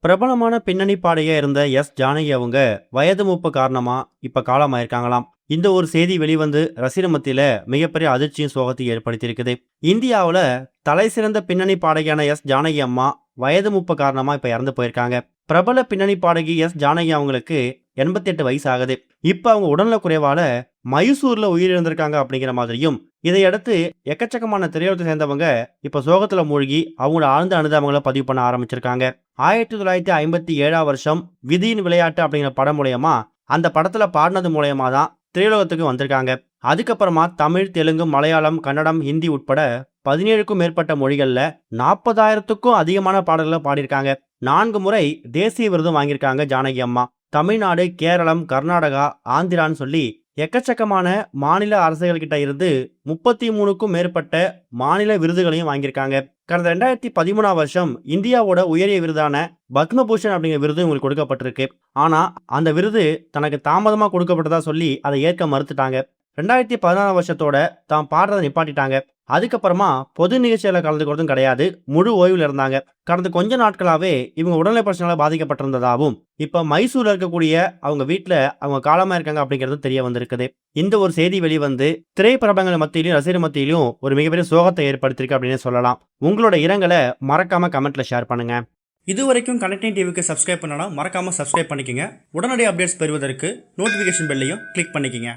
பிரபலமான பின்னணி பாடகியா இருந்த ஜானகி அவங்க வயது மூப்பு காரணமா இப்ப காலமாயிருக்காங்களாம். இந்த ஒரு செய்தி வெளிவந்து ரசிகர் மத்தியில மிகப்பெரிய அதிர்ச்சியும் சோகத்தையும் ஏற்படுத்தியிருக்குது. இந்தியாவுல தலை சிறந்த பின்னணி பாடகியான ஜானகி அம்மா வயது மூப்பு காரணமா இப்ப இறந்து போயிருக்காங்க. பிரபல பின்னணி பாடகி ஜானகி அவங்களுக்கு 88 வயசு ஆகுது. இப்ப அவங்க உடல்நல குறைவால மைசூர்ல உயிரிழந்திருக்காங்க அப்படிங்கிற மாதிரியும், இதையடுத்து எக்கச்சக்கமான திரையுலகத்தை சேர்ந்தவங்க இப்ப சோகத்துல மூழ்கி அவங்களோட ஆழ்ந்த அனுதாபங்களை பதிவு பண்ண ஆரம்பிச்சிருக்காங்க. 1957 வருஷம் விதியின் விளையாட்டு அப்படிங்கிற படம் மூலயமா, அந்த படத்துல பாடினது மூலயமா தான் திரையுலகத்துக்கு வந்திருக்காங்க. அதுக்கப்புறமா தமிழ், தெலுங்கு, மலையாளம், கன்னடம், ஹிந்தி உட்பட 17க்கும் மேற்பட்ட மொழிகள்ல 40,000க்கும் அதிகமான பாடல்களை பாடியிருக்காங்க. 4 முறை தேசிய விருதும் வாங்கியிருக்காங்க ஜானகி அம்மா. தமிழ்நாடு, கேரளம், கர்நாடகா, ஆந்திரான்னு சொல்லி எக்கச்சக்கமான மாநில அரசுகள் கிட்ட இருந்து 33க்கும் மேற்பட்ட மாநில விருதுகளையும் வாங்கியிருக்காங்க. கடந்த 2013 வருஷம் இந்தியாவோட உயரிய விருதான பத்மபூஷன் அப்படிங்கிற விருது உங்களுக்கு கொடுக்கப்பட்டிருக்கு. ஆனா அந்த விருது தனக்கு தாமதமா கொடுக்கப்பட்டதா சொல்லி அதை ஏற்க மறுத்துட்டாங்க. 2016 வருஷத்தோட தான் பாடுறதை நிப்பாட்டிட்டாங்க. அதுக்கப்புறமா பொது நிகழ்ச்சியில கலந்துக்கிறதும் கிடையாது. முழு ஓய்வில் இருந்தாங்க. கடந்த கொஞ்ச நாட்களாவே இவங்க உடல்நல பிரச்சனையால பாதிக்கப்பட்டிருந்ததாகவும், இப்ப மைசூர்ல இருக்கக்கூடிய அவங்க வீட்டுல அவங்க காலமா இருக்காங்க அப்படிங்கிறது தெரிய வந்திருக்குது. இந்த ஒரு செய்தி வெளிவந்து திரைப்பிரபலங்கள் மத்தியிலும் ரசிகர் மத்தியிலும் ஒரு மிகப்பெரிய சோகத்தை ஏற்படுத்தியிருக்கு அப்படின்னு சொல்லலாம். உங்களோட இரங்கலை மறக்காம கமெண்ட்ல ஷேர் பண்ணுங்க. இதுவரைக்கும் கனெக்டிங் டிவிக்கு சப்ஸ்கிரைப் பண்ணனா மறக்காம சப்ஸ்கிரைப் பண்ணிக்கங்க. உடனடி அப்டேட்ஸ் பெறுவதற்கு நோட்டிபிகேஷன் பெல்லையும் கிளிக் பண்ணிக்கங்க.